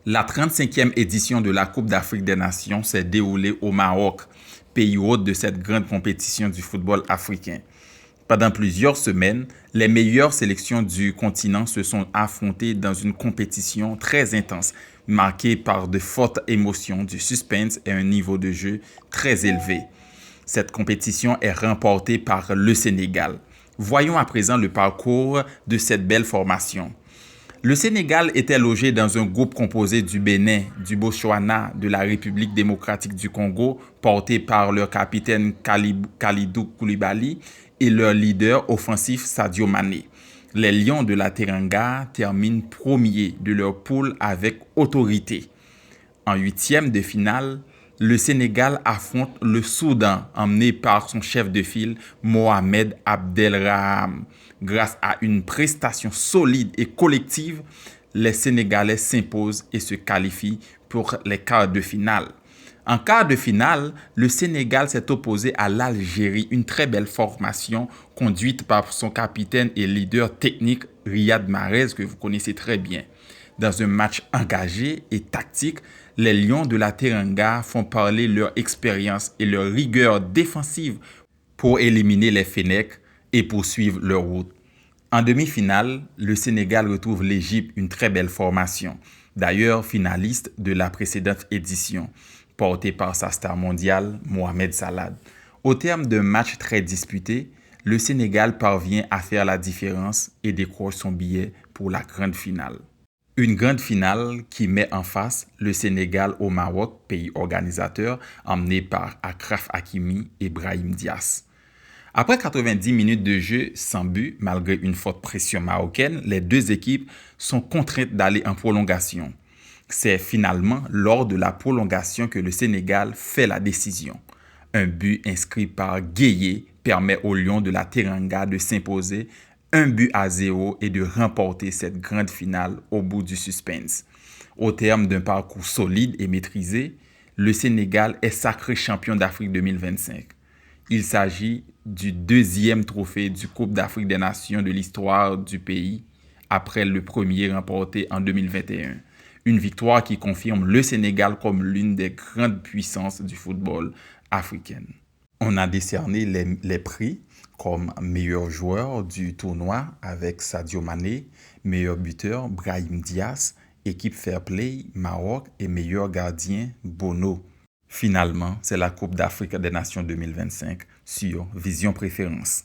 La 35e édition de la Coupe d'Afrique des Nations s'est déroulée au Maroc, pays hôte de cette grande compétition du football africain. Pendant plusieurs semaines, les meilleures sélections du continent se sont affrontées dans une compétition très intense, marquée par de fortes émotions, du suspense et un niveau de jeu très élevé. Cette compétition est remportée par le Sénégal. Voyons à présent le parcours de cette belle formation. Le Sénégal était logé dans un groupe composé du Bénin, du Botswana, de la République démocratique du Congo, porté par leur capitaine Kalidou Koulibaly et leur leader offensif Sadio Mané. Les Lions de la Teranga terminent premiers de leur poule avec autorité. En huitième de finale, le Sénégal affronte le Soudan, emmené par son chef de file Mohamed Abdelrahman. Grâce à une prestation solide et collective, les Sénégalais s'imposent et se qualifient pour les quarts de finale. En quart de finale, le Sénégal s'est opposé à l'Algérie, une très belle formation conduite par son capitaine et leader technique Riyad Mahrez, que vous connaissez très bien. Dans un match engagé et tactique, les Lions de la Teranga font parler leur expérience et leur rigueur défensive pour éliminer les Fennecs et poursuivre leur route. En demi-finale, le Sénégal retrouve l'Égypte, une très belle formation, d'ailleurs finaliste de la précédente édition, portée par sa star mondiale Mohamed Salah. Au terme d'un match très disputé, le Sénégal parvient à faire la différence et décroche son billet pour la grande finale. Une grande finale qui met en face le Sénégal au Maroc, pays organisateur, emmené par Achraf Hakimi et Brahim Diaz. Après 90 minutes de jeu sans but, malgré une forte pression marocaine, les deux équipes sont contraintes d'aller en prolongation. C'est finalement lors de la prolongation que le Sénégal fait la décision. Un but inscrit par Gueye permet aux Lions de la Teranga de s'imposer 1-0 et de remporter cette grande finale au bout du suspense. Au terme d'un parcours solide et maîtrisé, le Sénégal est sacré champion d'Afrique 2025. Il s'agit du deuxième trophée du Coupe d'Afrique des Nations de l'histoire du pays, après le premier remporté en 2021. Une victoire qui confirme le Sénégal comme l'une des grandes puissances du football africain. On a décerné les prix comme meilleur joueur du tournoi avec Sadio Mané, meilleur buteur Brahim Diaz, équipe Fair Play Maroc et meilleur gardien Bono. Finalement, c'est la Coupe d'Afrique des Nations 2025 sur Vision Préférence.